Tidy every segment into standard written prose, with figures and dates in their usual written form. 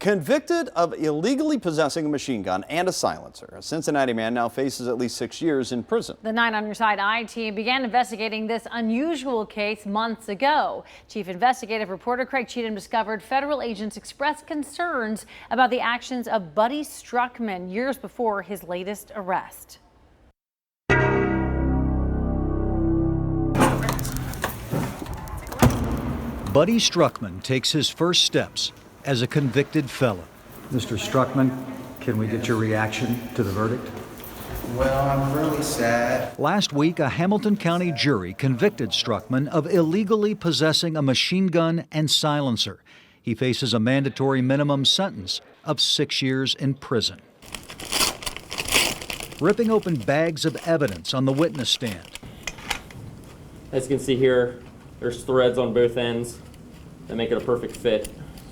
Convicted of illegally possessing a machine gun and a silencer, a Cincinnati man now faces at least 6 years in prison. The 9 on Your Side I team began investigating this unusual case months ago. Chief investigative reporter Craig Cheatham discovered federal agents expressed concerns about the actions of Buddy Struckman years before his latest arrest. Buddy Struckman takes his first steps as a convicted felon. Mr. Struckman, can we get your reaction to the verdict? Well, I'm really sad. Last week, a Hamilton County jury convicted Struckman of illegally possessing a machine gun and silencer. He faces a mandatory minimum sentence of 6 years in prison. Ripping open bags of evidence on the witness stand. As you can see here, there's threads on both ends that make it a perfect fit.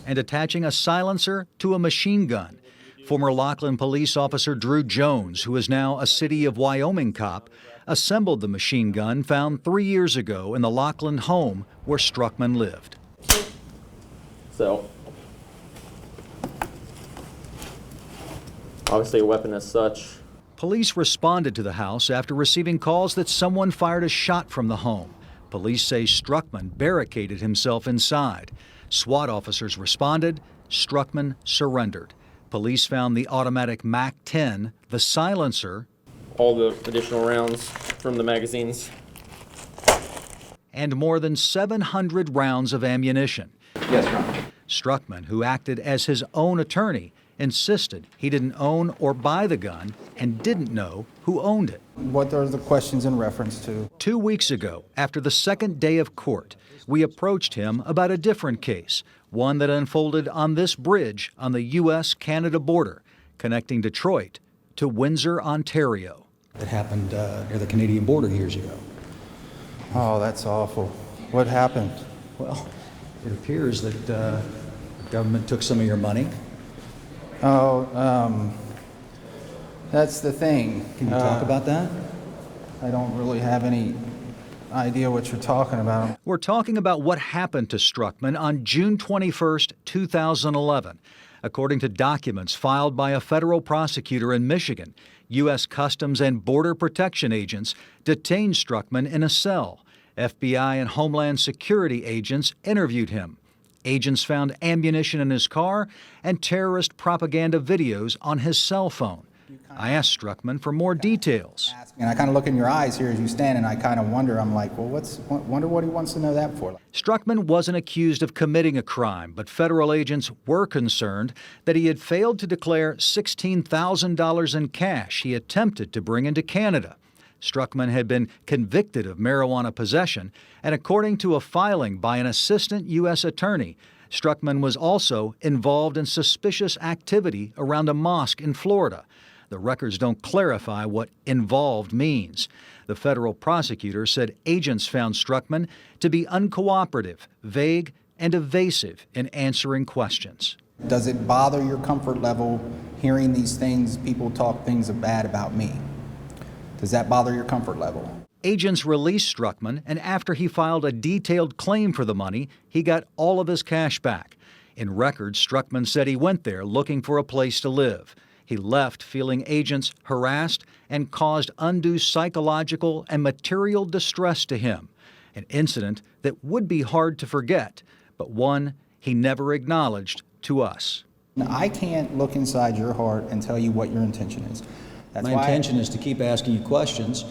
And attaching a silencer to a machine gun. Former Lockland police officer Drew Jones, who is now a City of Wyoming cop, assembled the machine gun found 3 years ago in the Lockland home where Struckman lived. So, obviously a weapon as such. Police responded to the house after receiving calls that someone fired a shot from the home. Police say Struckman barricaded himself inside. SWAT officers responded. Struckman surrendered. Police found the automatic MAC-10, the silencer, All the additional rounds from the magazines, and more than 700 rounds of ammunition. Yes, Your Honor. Struckman, who acted as his own attorney, insisted he didn't own or buy the gun and didn't know who owned it. What are the questions in reference to? 2 weeks ago, after the second day of court, we approached him about a different case, one that unfolded on this bridge on the U.S.-Canada border, connecting Detroit to Windsor, Ontario. It happened near the Canadian border years ago. Oh, that's awful. What happened? Well, it appears that the government took some of your money. Oh, that's the thing. Can you talk about that? I don't really have any idea what you're talking about. We're talking about what happened to Struckman on June 21st, 2011. According to documents filed by a federal prosecutor in Michigan, U.S. Customs and Border Protection agents detained Struckman in a cell. FBI and Homeland Security agents interviewed him. Agents found ammunition in his car and terrorist propaganda videos on his cell phone. I asked Struckman for more details. And I kind of look in your eyes here as you stand, and I kind of wonder, I'm like, well, wonder what he wants to know that for. Struckman wasn't accused of committing a crime, but federal agents were concerned that he had failed to declare $16,000 in cash he attempted to bring into Canada. Struckman had been convicted of marijuana possession, and according to a filing by an assistant U.S. attorney, Struckman was also involved in suspicious activity around a mosque in Florida. The records don't clarify what involved means. The federal prosecutor said agents found Struckman to be uncooperative, vague, and evasive in answering questions. Does it bother your comfort level hearing these things, people talk things bad about me? Does that bother your comfort level? Agents released Struckman, and after he filed a detailed claim for the money, he got all of his cash back. In records, Struckman said he went there looking for a place to live. He left feeling agents harassed and caused undue psychological and material distress to him, an incident that would be hard to forget, but one he never acknowledged to us. Now, I can't look inside your heart and tell you what your intention is. That's My intention is to keep asking you questions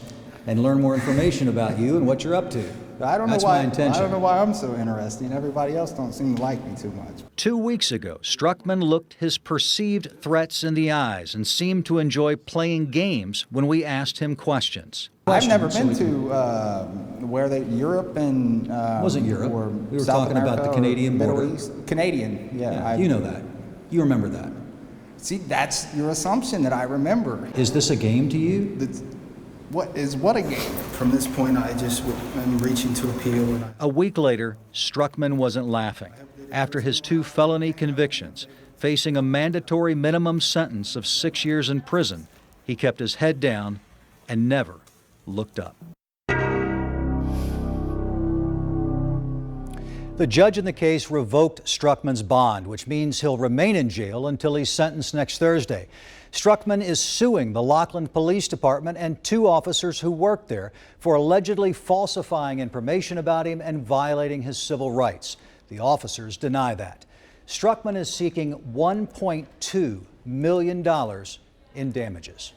and learn more information about you and what you're up to. I don't know That's why. my intention. I don't know why I'm so interesting. Everybody else don't seem to like me too much. 2 weeks ago, Struckman looked his perceived threats in the eyes and seemed to enjoy playing games when we asked him questions. I've never been to Europe and Wasn't Europe. Or We were South talking America about the Canadian or Middle border. East. Canadian, yeah. You know that. You remember that. See, that's your assumption that I remember. Is this a game to you? What a game? From this point, I'm reaching to appeal. A week later, Struckman wasn't laughing. After his 2 felony convictions, facing a mandatory minimum sentence of 6 years in prison, he kept his head down and never looked up. The judge in the case revoked Struckman's bond, which means he'll remain in jail until he's sentenced next Thursday. Struckman is suing the Lockland Police Department and 2 officers who worked there for allegedly falsifying information about him and violating his civil rights. The officers deny that. Struckman is seeking $1.2 million in damages.